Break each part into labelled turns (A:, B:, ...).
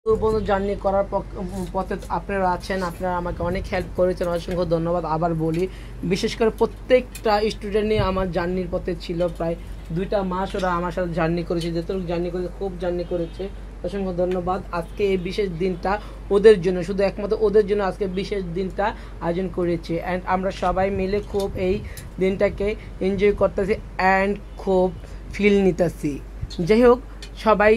A: Journey করার পথে আপনারা আছেন, আপনারা আমাকে অনেক হেল্প করেছেন, অসংখ্য ধন্যবাদ। আবার বলি, বিশেষ করে প্রত্যেকটা স্টুডেন্টই আমার জার্নির পথে ছিল। প্রায় 2টা মাস ওরা আমার সাথে জার্নি করেছে, যতটুকু জার্নি করেছে খুব জার্নি করেছে, অসংখ্য ধন্যবাদ। আজকে এই বিশেষ দিনটা ওদের জন্য, শুধু একমাত্র ওদের জন্য আজকে বিশেষ দিনটা আয়োজন করেছি। অ্যান্ড আমরা সবাই মিলে খুব এই দিনটাকে এনজয় করতেছি অ্যান্ড খুব ফিল নিতেছি। যাই হোক, সবাই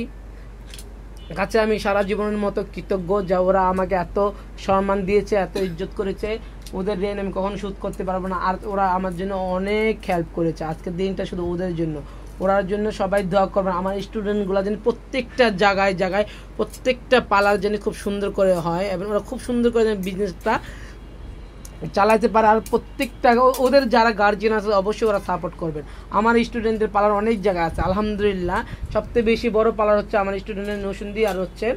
A: কাছে আমি সারা জীবনের মতো কৃতজ্ঞ যা ওরা আমাকে এত সম্মান দিয়েছে, এত ইজ্জত করেছে। ওদের ঋণ আমি কখনো শোধ করতে পারবো না। আর ওরা আমার জন্য অনেক হেল্প করেছে। আজকের দিনটা শুধু ওদের জন্য, ওরার জন্য সবাই দোয়া করবেন। আমার স্টুডেন্টগুলো যেন প্রত্যেকটা জায়গায় জায়গায় প্রত্যেকটা পালার যেন খুব সুন্দর করে হয় এবং ওরা খুব সুন্দর করে বিজনেসটা চালাতে পারে। আর প্রত্যেকটা ওদের যারা গার্জিয়ান আছে অবশ্যই ওরা সাপোর্ট করবেন। আমার স্টুডেন্টদের পালার অনেক জায়গা আছে আলহামদুলিল্লাহ। সবথেকে বেশি বড় পালার হচ্ছে আমার স্টুডেন্টের নৌসুন্দি আর হচ্ছে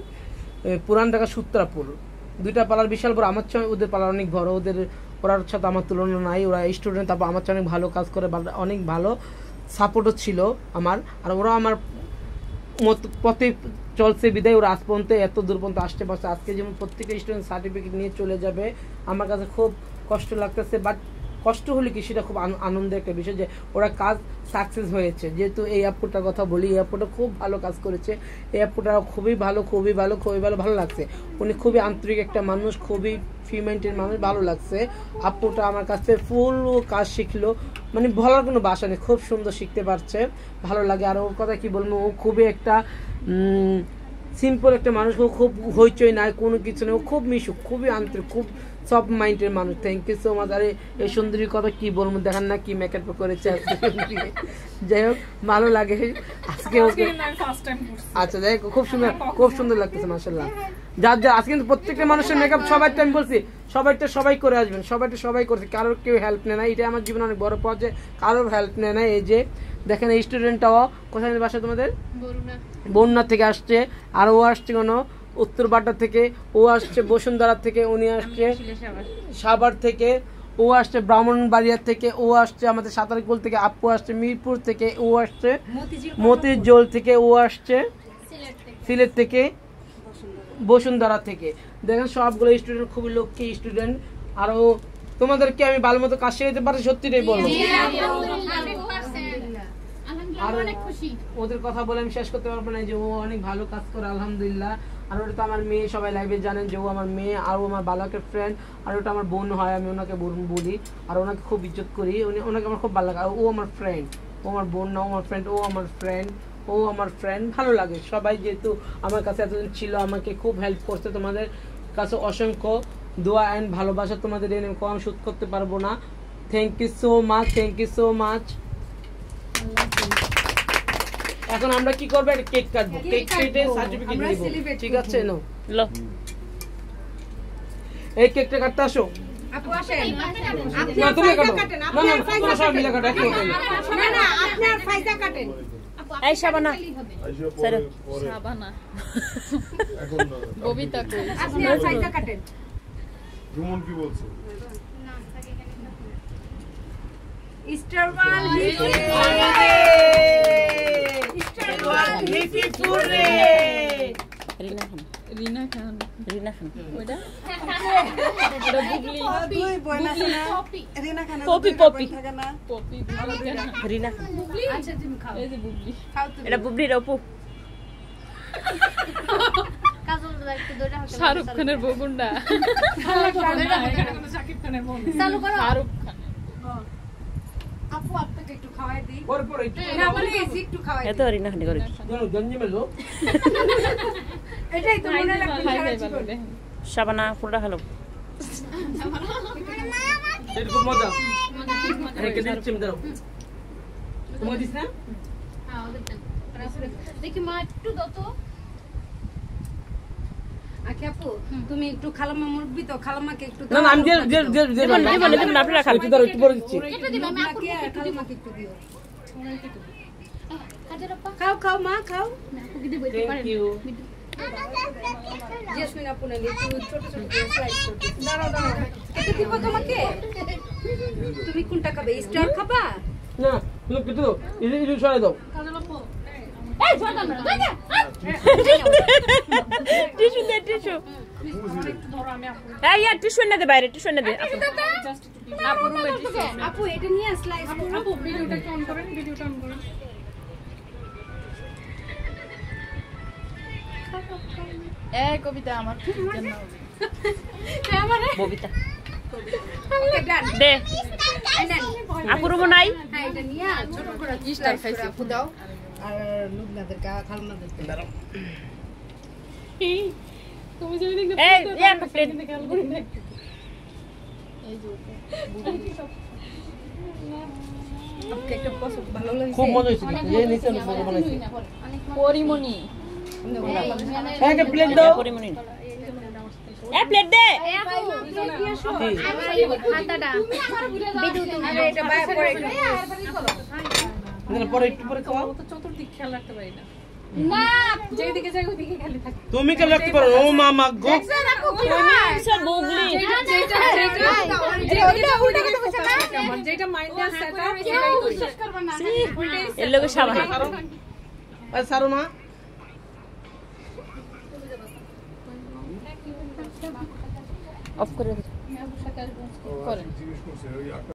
A: পুরান ঢাকা সূত্রাপুর, 2টা পালার বিশাল বড়। আমার চেয়ে ওদের পালার অনেক বড়, ওরার সাথে আমার তুলনা নাই। ওরা স্টুডেন্ট, তারপর আমার চেয়ে অনেক ভালো কাজ করে, অনেক ভালো সাপোর্টও ছিল আমার। আর ওরা আমার পথে চলছে বিদায় ওরা আজ পর্যন্ত এত দূর পর্যন্ত আসতে পারছে। আজকে যেমন প্রত্যেকটা স্টুডেন্ট সার্টিফিকেট নিয়ে চলে যাবে, আমার কাছে খুব কষ্ট লাগতেছে। বাট কষ্ট হলে কি সেটা খুব আনন্দের একটা বিষয় যে ওরা কাজ সাকসেস হয়েছে। যেহেতু এই অ্যাপটার কথা বলি, এই অ্যাপটা খুব ভালো কাজ করেছে। এই অ্যাপটা খুবই ভালো, খুবই ভালো, খুবই ভালো, ভালো লাগছে। উনি খুবই আন্তরিক একটা মানুষ, খুবই ফিমেন্টের মানুষ, ভালো লাগছে। আপুটা আমার কাছ থেকে ফুল কাজ শিখলো, মানে বলার কোনো ভাষা নেই, খুব সুন্দর শিখতে পারছে, ভালো লাগে। আর ওর কথা কি বলবো, ও খুবই একটা সিম্পল একটা মানুষ, ও খুব হইচই নাই, কোনো কিছু নেই, ও খুব মিশুক, খুবই আন্তরিক, খুব সফট মাইন্ডের মানুষ। Thank you so much. আরে এই সুন্দরীর কথা কি বলবো, দেখেন না কি মেকআপ করেছে। যাই হোক, ভালো লাগে আজকে ওকে। আচ্ছা, যাই হোক, খুব সুন্দর, খুব সুন্দর লাগতেছে মাশাআল্লাহ। যার আজকে কিন্তু প্রত্যেকটা মানুষের মেকআপ সবাইটা আমি বলছি, সবাই করে আসবেন, সবাই করছে, কারোর কেউ হেল্প নেয় না। এটা আমার জীবনে অনেক বড় পথ যে কারোর হেল্প নেয় না। এই যে দেখেন এই স্টুডেন্টটাও কোথায় বাসা তোমাদের, বন্যা থেকে আসছে। আর ও আসছে কোনো উত্তর বাড্ডা থেকে, ও আসছে বসুন্ধরা থেকে, উনি আসছে সাভার থেকে, ও আসছে ব্রাহ্মণবাড়িয়া থেকে, ও আসছে আমাদের সাঁতারকুল থেকে, আপু আসছে মিরপুর থেকে, ও আসছে মতিঝিল থেকে, ও আসছে সিলেট থেকে, বসুন্ধরা থেকে। দেখেন সবগুলো স্টুডেন্ট খুবই লক্ষ্মী স্টুডেন্ট। আরো তোমাদেরকে আমি ভালো মতো কাজ শিখাতে পারছি, সত্যিটাই বলবো। আর ওদের কথা বলে আমি শেষ করতে পারবো না, যে ও অনেক ভালো কাজ করে আলহামদুলিল্লাহ। আর ওটা তো আমার মেয়ে, সবাই লাইভে জানেন যে ও আমার মেয়ে, আর ও আমার ভালো একটা ফ্রেন্ড। আর ওটা আমার বোন হয়, আমি ওনাকে বোন বলি, আর ওনাকে খুব ইজ্জত করি, ওনাকে আমার খুব ভালো লাগে। আর ও আমার ফ্রেন্ড, ও আমার বোন না, ও আমার ফ্রেন্ড, ও আমার ফ্রেন্ড, ভালো লাগে। সবাই যেহেতু আমার কাছে এতদিন ছিল, আমাকে খুব হেল্প করছে। তোমাদের কাছে অসংখ্য দোয়া অ্যান্ড ভালোবাসা, তোমাদের এনে কম শোধ করতে পারবো না। Thank you so much, thank you so much. এখন আমরা কি করবো, একটা কেক কাটবো, কেক কেটে সার্টিফিকেট নিব, ঠিক আছে? নো এই কেকটা কাটতে আসো।
B: আপু আসেন,
A: তুমি কাটেন, না তোমরা সব মিলে কাটো,
B: না আপনার ফায়দা কাটেন।
C: এই শাবানা, শাবানা
D: এখন
C: ববিতা কই,
B: আপনি ফায়দা কাটেন।
D: জুমন কি বলছে?
B: স্টারওয়াল
A: হিপিপুরে
C: রিনা খান ওইটা
B: দুই বই না রিনা খান,
C: পপি রিনা খান।
B: আচ্ছা তুমি খাও,
C: এই যে বুবলি,
B: খাও তুমি।
C: এটা বুবলির অপু, শাহরুখ খানের বগুন্ডা,
B: শাকিব খানের বোন। চালু করো
C: শাহরুখ খান।
B: আপু আপনাকে একটু খাওয়াই দিই,
A: পরে
B: না বলি একটু খাওয়াই
C: এত
B: দিই।
C: রিনা খান করে
A: জানো গঞ্জি মেলো
B: এটাই তো মনে রাখবেন সারা জীবন।
C: শাবানা পুরোটা হলো
A: এটা খুব মজা। রেখে দিচ্ছি আমি, দাঁড়াও। তোমাকে দিস না?
E: হ্যাঁ ওদের দেখি মা একটু দাও তো।
B: আচ্ছা আপু, তুমি একটু খালাম্মা মুরব্বি তো, খালাম্মাকে একটু
A: না না, আমি
C: জীবন আপনারা খান,
A: একটু দাঁড়াও, একটু পরে দিচ্ছি।
E: এটা দিবে আমি আপুকে
B: আর খালাম্মাকে একটু দিও।
E: হাজার আপা
B: খাও মা খাও।
E: আপুকে দিব এটা
A: থ্যাংক
E: পারেন।
A: ইউ।
B: জেসমিন আপু না একটু ছোট স্লাইস করতে। দাঁড়াও এটা দিব তোমাকে। তুমি কোনটা খাবে, স্টার খাবা?
A: না তুমি কেটে দাও, এটা সরাই দাও।
E: কাজল আপু এই ঝগড়া না দাদা
C: টিস্যু এই ইয়ার টিস্যু এনে দে বাইরে টিস্যু এনে দে
B: আপু রুমে আপু এটা নিয়ে স্লাইস করো। আপু ভিডিওটা অন করেন, ভিডিওটা অন করেন।
E: এই কবিতা আমার জন্য
C: ববিতা
B: ওকে ডান।
C: দে
B: ডান।
C: আপু রুম নাই
B: হ্যাঁ এটা নিয়ে ছোট করে
E: স্টার খাইছি
B: আপু দাও। আর লুবনাদের খালনাদের
E: তুমি যদি দেখতে
C: এই ইয়া প্লেট
B: ওকে একটা পছন্দ ভালো লাগছে।
A: খুব মজা হয়েছে কিন্তু এই নিচে ফটো বানাইছি
E: পরিমণি
A: হ্যাঁ একটা প্লেট দাও
C: পরিমণি এ প্লেট দে
E: হাতাটা বিদ্যুৎ
B: আরে এটা বাইরে পড়ে গেল।
A: পরে একটু পরে খাওয়াও
B: চতুর্দিক খেয়াল রাখতে পারি না।
E: না
B: যেদিকে যাই ওদিকে খালি থাকে।
A: তুমি কেন রাখতে পারো ও মামা গো
C: সব গুগলি
B: যেটা মাইন্ডে সেটআপ সেটাই বিশ্বাস করবে না।
C: এর লগে সাবান
A: আর সারো না
C: অফ করে দে
D: জিজ্ঞেস করছে ওই